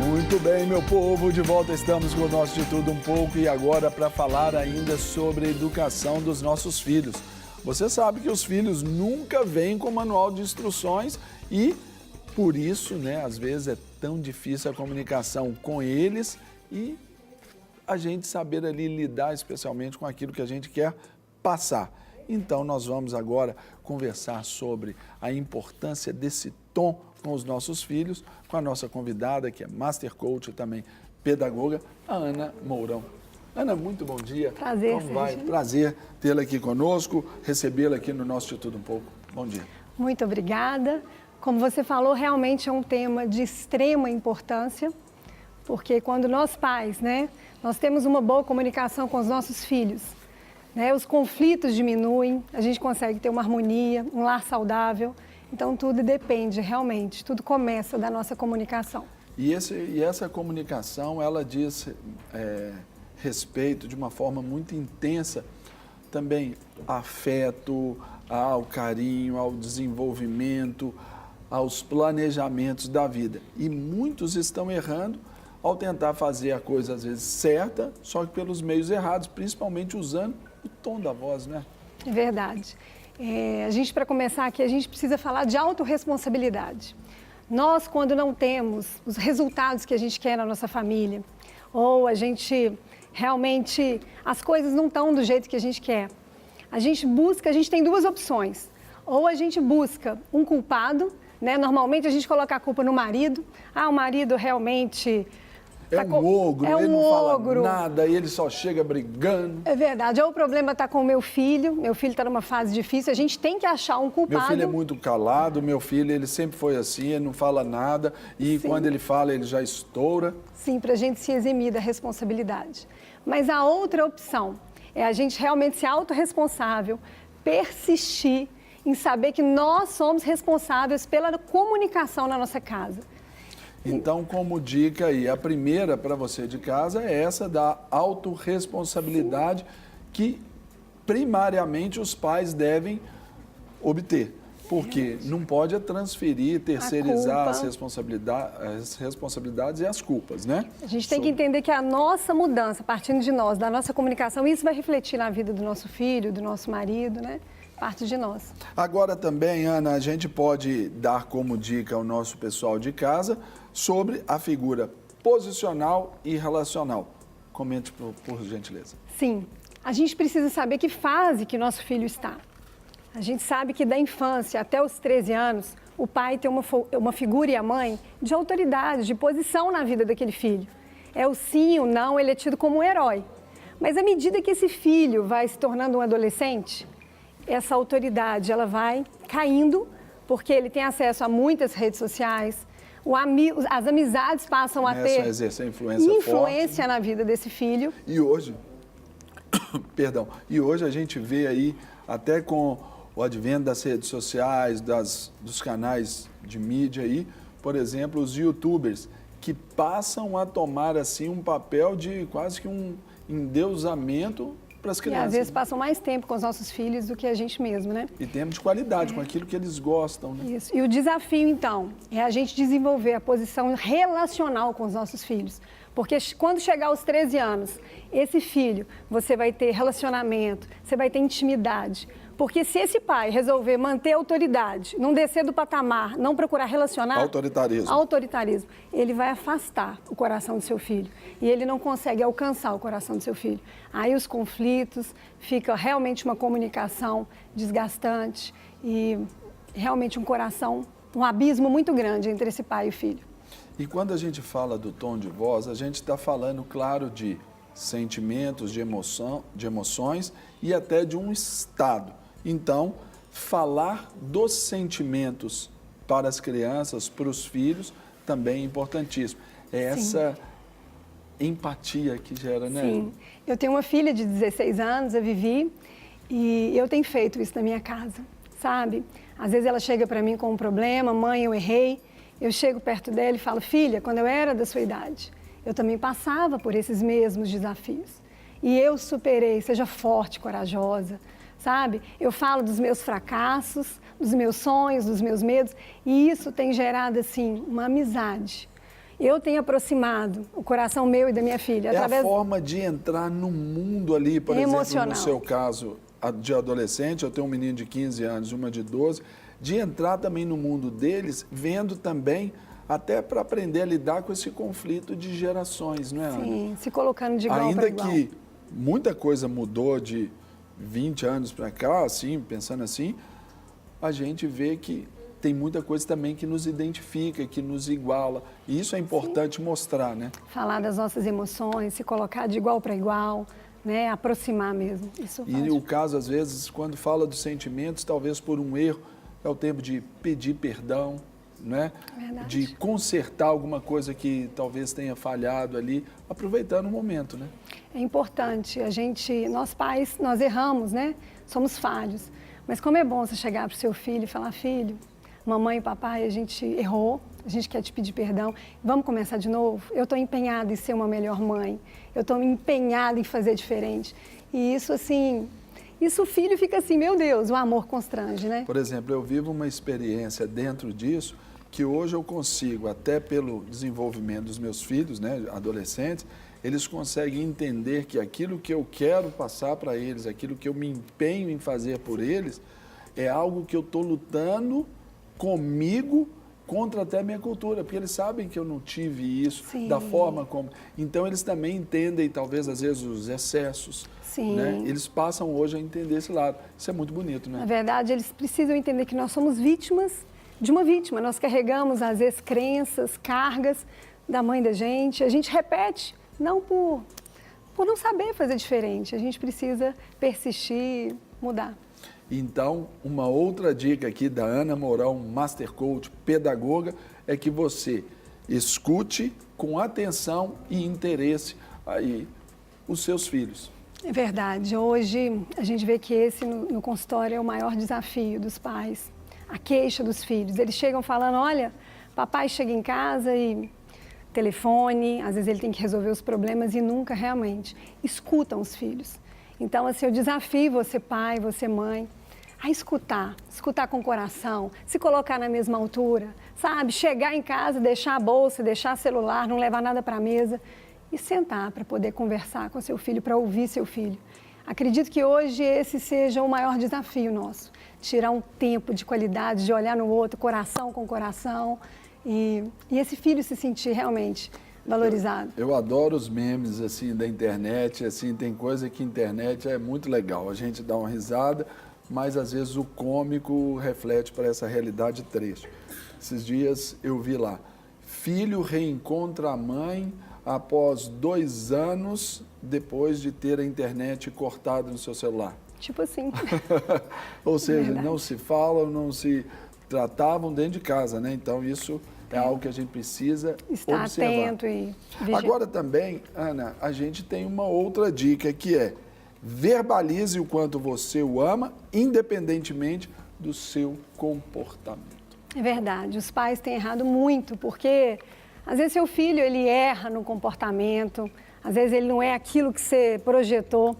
Muito bem, meu povo, de volta estamos com o nosso De Tudo Um Pouco e agora para falar ainda sobre a educação dos nossos filhos. Você sabe que os filhos nunca vêm com manual de instruções e por isso, né, às vezes é tão difícil a comunicação com eles e a gente saber ali lidar especialmente com aquilo que a gente quer passar. Então nós vamos agora conversar sobre a importância desse tom com os nossos filhos, com a nossa convidada, que é Master Coach e também pedagoga, a Ana Mourão. Ana, muito bom dia. Prazer, Como vai? Prazer tê-la aqui conosco, recebê-la aqui no nosso De Tudo Um Pouco. Bom dia. Muito obrigada. Como você falou, realmente é um tema de extrema importância, porque quando nós pais, né, nós temos uma boa comunicação com os nossos filhos, né, os conflitos diminuem, a gente consegue ter uma harmonia, um lar saudável. Então, tudo depende, realmente, tudo começa da nossa comunicação. E essa comunicação, ela diz respeito de uma forma muito intensa também afeto, ao carinho, ao desenvolvimento, aos planejamentos da vida. E muitos estão errando ao tentar fazer a coisa, às vezes, certa, só que pelos meios errados, principalmente usando o tom da voz, né? É verdade. A gente, para começar aqui, a gente precisa falar de autorresponsabilidade. Nós, quando não temos os resultados que a gente quer na nossa família, ou a gente realmente, as coisas não estão do jeito que a gente quer, a gente tem duas opções. Ou a gente busca um culpado, né? Normalmente a gente coloca a culpa no marido. O marido realmente... É um ogro, ele não ogro. fala nada, e ele só chega brigando. É verdade, ou o problema está com o meu filho está numa fase difícil, a gente tem que achar um culpado. Meu filho é muito calado, meu filho, ele sempre foi assim, ele não fala nada, e Sim. quando ele fala, ele já estoura. Sim, para a gente se eximir da responsabilidade. Mas a outra opção é a gente realmente ser autorresponsável, persistir em saber que nós somos responsáveis pela comunicação na nossa casa. Então, como dica aí, a primeira para você de casa é essa da autorresponsabilidade que primariamente os pais devem obter. Porque não pode transferir, terceirizar as responsabilidades e as culpas, né? A gente tem que entender que a nossa mudança, partindo de nós, da nossa comunicação, isso vai refletir na vida do nosso filho, do nosso marido, né? Parte de nós. Agora também, Ana, a gente pode dar como dica ao nosso pessoal de casa sobre a figura posicional e relacional. Comente, por gentileza. Sim, a gente precisa saber que fase que nosso filho está. A gente sabe que da infância até os 13 anos, o pai tem uma figura e a mãe de autoridade, de posição na vida daquele filho. É o sim, o não, ele é tido como um herói. Mas à medida que esse filho vai se tornando um adolescente, essa autoridade ela vai caindo, porque ele tem acesso a muitas redes sociais, as amizades passam a ter influência na vida desse filho. E hoje, hoje a gente vê aí, até com o advento das redes sociais, dos canais de mídia aí, por exemplo, os youtubers, que passam a tomar assim um papel de quase que um endeusamento para as crianças. E às vezes passam mais tempo com os nossos filhos do que a gente mesmo, né? E tempo de qualidade, com aquilo que eles gostam, né? Isso. E o desafio, então, é a gente desenvolver a posição relacional com os nossos filhos. Porque quando chegar aos 13 anos, esse filho, você vai ter relacionamento, você vai ter intimidade. Porque se esse pai resolver manter a autoridade, não descer do patamar, não procurar relacionar... Autoritarismo. Ele vai afastar o coração do seu filho. E ele não consegue alcançar o coração do seu filho. Aí os conflitos, fica realmente uma comunicação desgastante e realmente um abismo muito grande entre esse pai e o filho. E quando a gente fala do tom de voz, a gente está falando, claro, de sentimentos, de emoções e até de um estado. Então, falar dos sentimentos para as crianças, para os filhos, também é importantíssimo. É essa empatia que gera, né? Sim. Eu tenho uma filha de 16 anos, a Vivi, e eu tenho feito isso na minha casa, sabe? Às vezes ela chega para mim com um problema, mãe, eu errei. Eu chego perto dela e falo, filha, quando eu era da sua idade, eu também passava por esses mesmos desafios. E eu superei, seja forte, corajosa, sabe? Eu falo dos meus fracassos, dos meus sonhos, dos meus medos, e isso tem gerado, assim, uma amizade. eu tenho aproximado o coração meu e da minha filha. É a forma de entrar no mundo ali, por exemplo, no seu caso de adolescente, eu tenho um menino de 15 anos, uma de 12, de entrar também no mundo deles, vendo também, até para aprender a lidar com esse conflito de gerações, não é, Ana? Sim, se colocando de igual para igual. Ainda que muita coisa mudou de 20 anos para cá, assim, pensando assim, a gente vê que tem muita coisa também que nos identifica, que nos iguala. E isso é importante mostrar, né? Falar das nossas emoções, se colocar de igual para igual, né? Aproximar mesmo. Isso e o caso, às vezes, quando fala dos sentimentos, talvez por um erro, é o tempo de pedir perdão, né? Verdade. De consertar alguma coisa que talvez tenha falhado ali, aproveitando o momento, né? É importante. Nós pais, nós erramos, né? Somos falhos. Mas como é bom você chegar para o seu filho e falar, filho, mamãe e papai, a gente errou, a gente quer te pedir perdão, vamos começar de novo? Eu estou empenhada em ser uma melhor mãe, eu estou empenhada em fazer diferente. E isso, assim, o filho fica assim, meu Deus, o amor constrange, né? Por exemplo, eu vivo uma experiência dentro disso, que hoje eu consigo, até pelo desenvolvimento dos meus filhos, né, adolescentes, eles conseguem entender que aquilo que eu quero passar para eles, aquilo que eu me empenho em fazer por eles, é algo que eu estou lutando comigo contra até a minha cultura, porque eles sabem que eu não tive isso da forma como... Então, eles também entendem, talvez, às vezes, os excessos. Sim. Né? Eles passam hoje a entender esse lado. Isso é muito bonito, né? Na verdade, eles precisam entender que nós somos vítimas de uma vítima. Nós carregamos, às vezes, crenças, cargas da mãe da gente. A gente repete, não por não saber fazer diferente. A gente precisa persistir, mudar. Então, uma outra dica aqui da Ana Mourão, Master Coach, pedagoga, é que você escute com atenção e interesse aí os seus filhos. É verdade. Hoje, a gente vê que esse no consultório é o maior desafio dos pais. A queixa dos filhos. Eles chegam falando, olha, papai chega em casa e telefone, às vezes ele tem que resolver os problemas e nunca realmente escutam os filhos. Então, assim, eu desafio você pai, você mãe, a escutar com o coração, se colocar na mesma altura, sabe? Chegar em casa, deixar a bolsa, deixar celular, não levar nada para a mesa e sentar para poder conversar com seu filho, para ouvir seu filho. Acredito que hoje esse seja o maior desafio nosso, tirar um tempo de qualidade, de olhar no outro, coração com coração, e esse filho se sentir realmente valorizado. Eu adoro os memes assim da internet, assim, tem coisa que a internet é muito legal, a gente dá uma risada, mas às vezes o cômico reflete para essa realidade triste. Esses dias eu vi lá, filho reencontra a mãe após 2 anos depois de ter a internet cortada no seu celular. Tipo assim. Ou seja, não se falam, não se tratavam dentro de casa, né? Então isso é algo que a gente precisa estar observar. atento e vigiar. Agora também, Ana, a gente tem uma outra dica que é verbalize o quanto você o ama, independentemente do seu comportamento. É verdade, os pais têm errado muito, porque às vezes seu filho ele erra no comportamento, às vezes ele não é aquilo que você projetou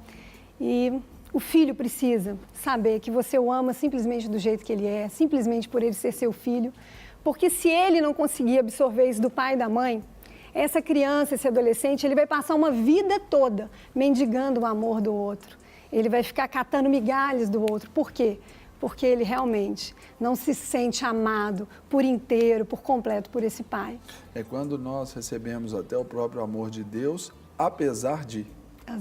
e o filho precisa saber que você o ama simplesmente do jeito que ele é, simplesmente por ele ser seu filho, porque se ele não conseguir absorver isso do pai e da mãe, essa criança, esse adolescente, ele vai passar uma vida toda mendigando o amor do outro. Ele vai ficar catando migalhas do outro. Por quê? Porque ele realmente não se sente amado por inteiro, por completo, por esse pai. É quando nós recebemos até o próprio amor de Deus, apesar de,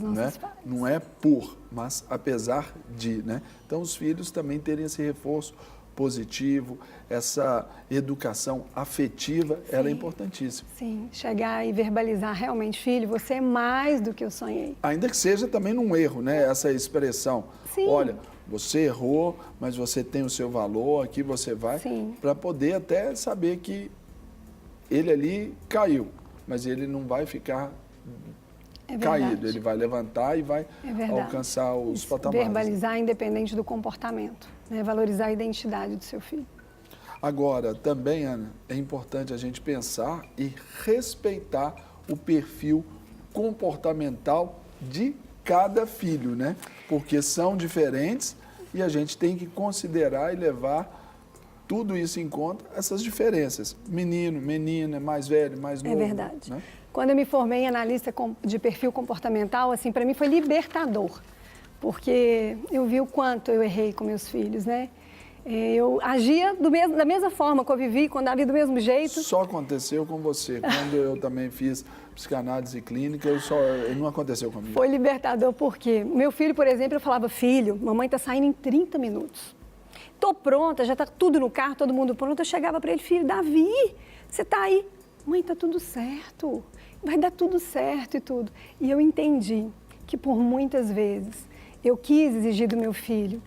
né? Não é por, mas apesar de, né? Então os filhos também terem esse reforço positivo, essa educação afetiva, ela é importantíssima. Sim, chegar e verbalizar realmente, filho, você é mais do que eu sonhei. Ainda que seja também num erro, né? Essa expressão. Sim. Olha, você errou, mas você tem o seu valor, aqui você vai, para poder até saber que ele ali caiu, mas ele não vai ficar caído, ele vai levantar e vai alcançar os patamares. Verbalizar independente do comportamento, né? Valorizar a identidade do seu filho. Agora, também, Ana, é importante a gente pensar e respeitar o perfil comportamental de cada filho, né? Porque são diferentes e a gente tem que considerar e levar tudo isso em conta, essas diferenças. Menino, menina, mais velho, mais novo. É verdade. Né? Quando eu me formei em analista de perfil comportamental, assim, para mim foi libertador, porque eu vi o quanto eu errei com meus filhos, né? Eu agia da mesma forma que eu vivi, quando havia do mesmo jeito. Só aconteceu com você. Quando eu também fiz psicanálise clínica, não aconteceu comigo. Foi libertador porque meu filho, por exemplo, eu falava, filho, mamãe está saindo em 30 minutos. Estou pronta, já está tudo no carro, todo mundo pronto. Eu chegava para ele, filho, Davi, você está aí? Mãe, está tudo certo, vai dar tudo certo e tudo. E eu entendi que por muitas vezes eu quis exigir do meu filho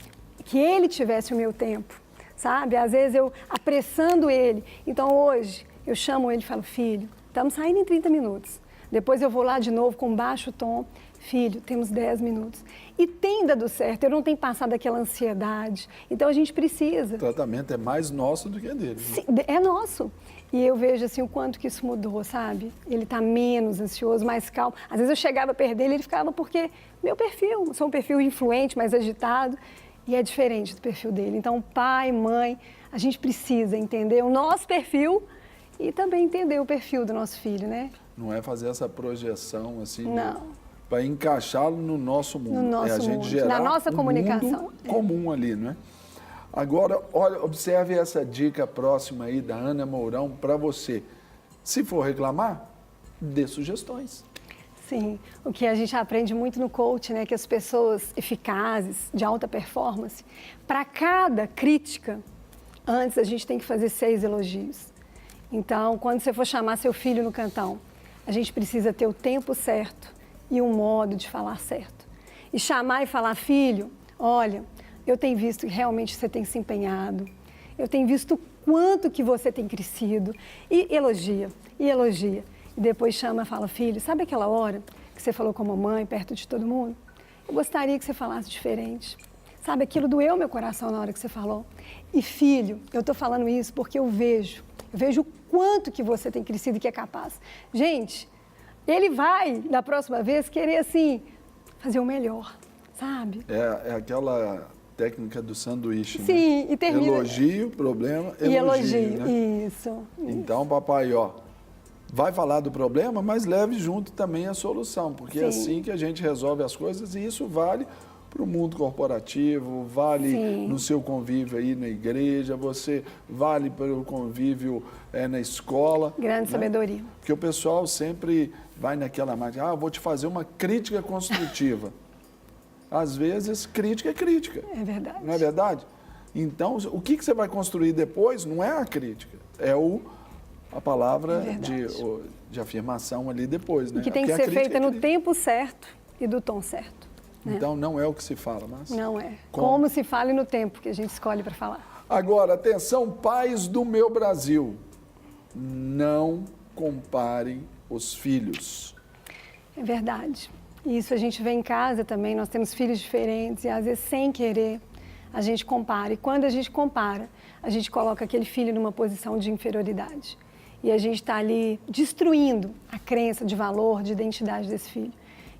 que ele tivesse o meu tempo, sabe? Às vezes eu apressando ele. Então hoje eu chamo ele e falo, filho, estamos saindo em 30 minutos. Depois eu vou lá de novo com baixo tom, filho, temos 10 minutos. E tem dado certo, eu não tenho passado aquela ansiedade. Então a gente precisa. O tratamento é mais nosso do que dele. Né? Sim, é nosso. E eu vejo assim o quanto que isso mudou, sabe? Ele está menos ansioso, mais calmo. Às vezes eu chegava perto dele e ele ficava porque meu perfil, eu sou um perfil influente, mais agitado. E é diferente do perfil dele. Então, pai, mãe, a gente precisa entender o nosso perfil e também entender o perfil do nosso filho, né? Não é fazer essa projeção assim para encaixá-lo no nosso mundo. No nosso a gente mundo, gerar na nossa comunicação. Mundo comum ali, não é? Agora, olha, observe essa dica próxima aí da Ana Mourão para você. Se for reclamar, dê sugestões. Sim, o que a gente aprende muito no coach, né, que as pessoas eficazes, de alta performance, para cada crítica, antes a gente tem que fazer 6 elogios. Então, quando você for chamar seu filho no cantão, a gente precisa ter o tempo certo e um modo de falar certo. E chamar e falar, filho, olha, eu tenho visto que realmente você tem se empenhado, eu tenho visto o quanto que você tem crescido, e elogia, e elogia. E depois chama e fala, filho, sabe aquela hora que você falou com a mamãe, perto de todo mundo? Eu gostaria que você falasse diferente. Sabe, aquilo doeu meu coração na hora que você falou. E filho, eu estou falando isso porque eu vejo o quanto que você tem crescido e que é capaz. Gente, ele vai, da próxima vez, querer, assim, fazer o melhor, sabe? É aquela técnica do sanduíche, sim, né? E termina... Elogio, problema, e elogio, né? Isso. Então, papai, ó, vai falar do problema, mas leve junto também a solução, porque é assim que a gente resolve as coisas e isso vale para o mundo corporativo, vale no seu convívio aí na igreja, vale para o convívio na escola. Grande sabedoria. Porque o pessoal sempre vai naquela máquina, vou te fazer uma crítica construtiva. Às vezes, crítica é crítica. É verdade. Não é verdade? Então, o que você vai construir depois não é a crítica, é a palavra de afirmação ali depois, né? E que tem que ser feita no tempo certo e do tom certo. Né? Então, não é o que se fala, mas... Não é. Como se fala e no tempo que a gente escolhe para falar. Agora, atenção, pais do meu Brasil. Não comparem os filhos. É verdade. Isso a gente vê em casa também, nós temos filhos diferentes e às vezes sem querer a gente compara. E quando a gente compara, a gente coloca aquele filho numa posição de inferioridade. E a gente está ali destruindo a crença de valor, de identidade desse filho.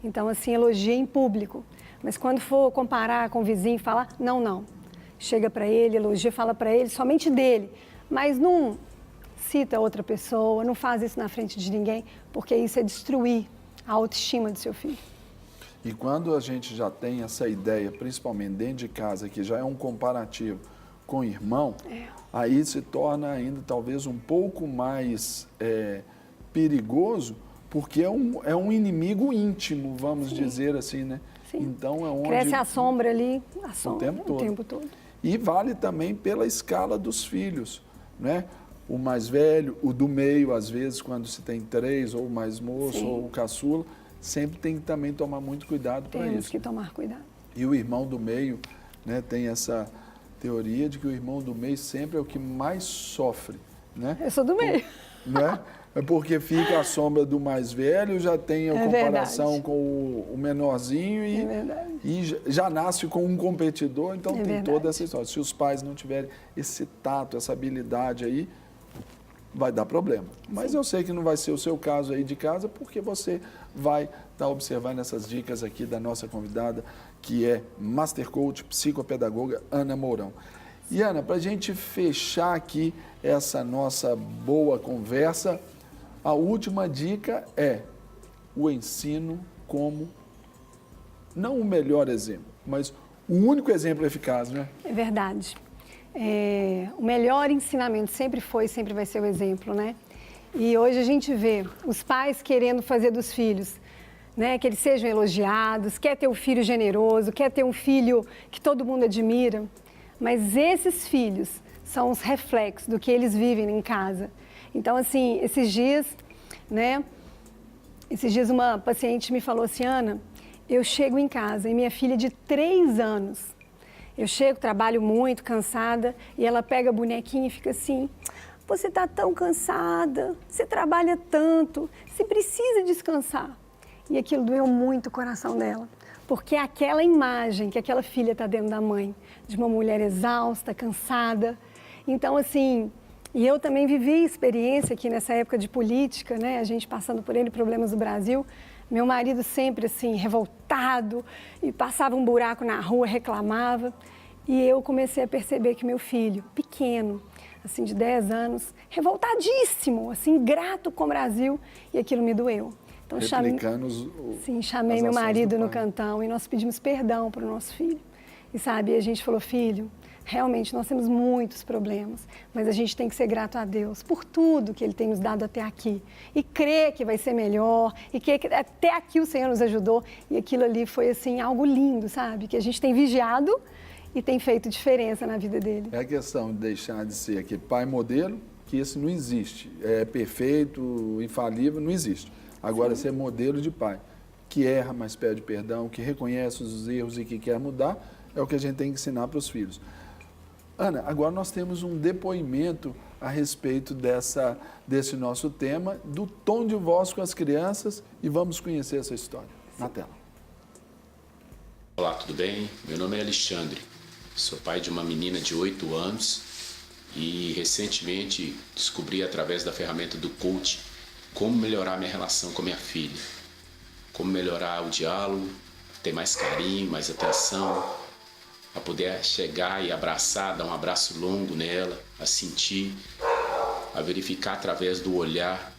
Então, assim, elogia em público. Mas quando for comparar com o vizinho e falar, não. Chega para ele, elogia, fala para ele, somente dele. Mas não cita outra pessoa, não faz isso na frente de ninguém, porque isso é destruir a autoestima do seu filho. E quando a gente já tem essa ideia, principalmente dentro de casa, que já é um comparativo com o irmão, aí se torna ainda talvez um pouco mais perigoso, porque é um inimigo íntimo, vamos dizer assim, né? Sim. Então é onde... Cresce a sombra ali, o tempo todo. E vale também pela escala dos filhos, né? O mais velho, o do meio, às vezes, quando se tem 3, ou o mais moço, ou o caçula, sempre tem que também tomar muito cuidado para isso. Temos que tomar cuidado. E o irmão do meio, né, tem essa teoria de que o irmão do meio sempre é o que mais sofre, né? Eu sou do meio. Né? É porque fica à sombra do mais velho, já tem a comparação com o menorzinho e já nasce com um competidor, então tem toda essa história. Se os pais não tiverem esse tato, essa habilidade aí, vai dar problema. Mas eu sei que não vai ser o seu caso aí de casa, porque você vai estar observando essas dicas aqui da nossa convidada, que é Master Coach, psicopedagoga Ana Mourão. E Ana, para a gente fechar aqui essa nossa boa conversa, a última dica é o ensino como, não o melhor exemplo, mas o único exemplo eficaz, né? É verdade. O melhor ensinamento sempre foi e sempre vai ser o exemplo, né? E hoje a gente vê os pais querendo fazer dos filhos, né, que eles sejam elogiados, quer ter um filho generoso, quer ter um filho que todo mundo admira, mas esses filhos são os reflexos do que eles vivem em casa. Então, assim, esses dias uma paciente me falou assim, Ana, eu chego em casa e minha filha de 3 anos, eu chego, trabalho muito, cansada, e ela pega a bonequinha e fica assim, você está tão cansada, você trabalha tanto, você precisa descansar. E aquilo doeu muito o coração dela, porque é aquela imagem que aquela filha está dentro da mãe, de uma mulher exausta, cansada. Então, assim, e eu também vivi experiência aqui nessa época de política, né? A gente passando por N problemas do Brasil. Meu marido sempre, assim, revoltado, e passava um buraco na rua, reclamava. E eu comecei a perceber que meu filho, pequeno, assim, de 10 anos, revoltadíssimo, assim, grato com o Brasil, e aquilo me doeu. Então, chamei meu marido no cantão e nós pedimos perdão para o nosso filho. E sabe, a gente falou, filho, realmente nós temos muitos problemas, mas a gente tem que ser grato a Deus por tudo que Ele tem nos dado até aqui. E crer que vai ser melhor, e que até aqui o Senhor nos ajudou. E aquilo ali foi, assim, algo lindo, sabe? Que a gente tem vigiado e tem feito diferença na vida dele. É a questão de deixar de ser aquele pai modelo, que esse não existe. É perfeito, infalível, não existe. Agora, ser modelo de pai, que erra, mas pede perdão, que reconhece os erros e que quer mudar, é o que a gente tem que ensinar para os filhos. Ana, agora nós temos um depoimento a respeito desse nosso tema, do tom de voz com as crianças, e vamos conhecer essa história. Na tela. Olá, tudo bem? Meu nome é Alexandre, sou pai de uma menina de 8 anos e recentemente descobri através da ferramenta do coach como melhorar minha relação com a minha filha, como melhorar o diálogo, ter mais carinho, mais atenção, a poder chegar e abraçar, dar um abraço longo nela, a sentir, a verificar através do olhar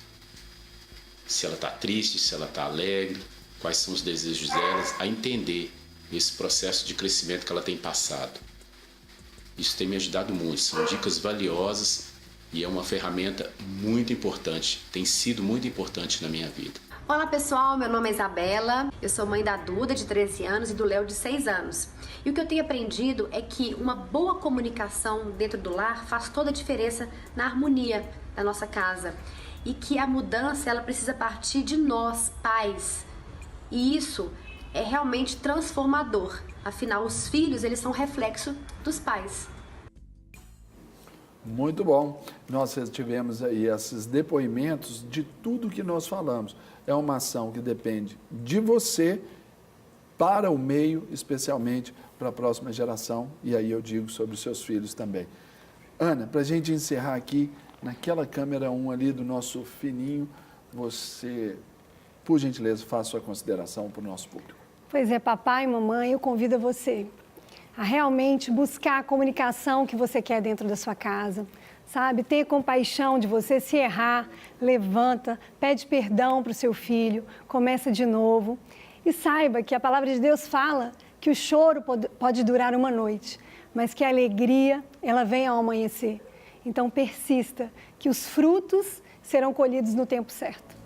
se ela está triste, se ela está alegre, quais são os desejos delas, a entender esse processo de crescimento que ela tem passado. Isso tem me ajudado muito, são dicas valiosas e é uma ferramenta muito importante, tem sido muito importante na minha vida. Olá pessoal, meu nome é Isabela, eu sou mãe da Duda, de 13 anos, e do Léo, de 6 anos. E o que eu tenho aprendido é que uma boa comunicação dentro do lar faz toda a diferença na harmonia da nossa casa. E que a mudança, ela precisa partir de nós, pais. E isso é realmente transformador. Afinal, os filhos, eles são reflexo dos pais. Muito bom. Nós tivemos aí esses depoimentos de tudo que nós falamos. É uma ação que depende de você para o meio, especialmente para a próxima geração. E aí eu digo sobre os seus filhos também. Ana, para a gente encerrar aqui, naquela câmera 1 ali do nosso fininho, você, por gentileza, faça sua consideração para o nosso público. Pois é, papai e mamãe, eu convido você a realmente buscar a comunicação que você quer dentro da sua casa, sabe? Tenha compaixão de você, se errar, levanta, pede perdão para o seu filho, começa de novo. E saiba que a palavra de Deus fala que o choro pode durar uma noite, mas que a alegria, ela vem ao amanhecer. Então persista, que os frutos serão colhidos no tempo certo.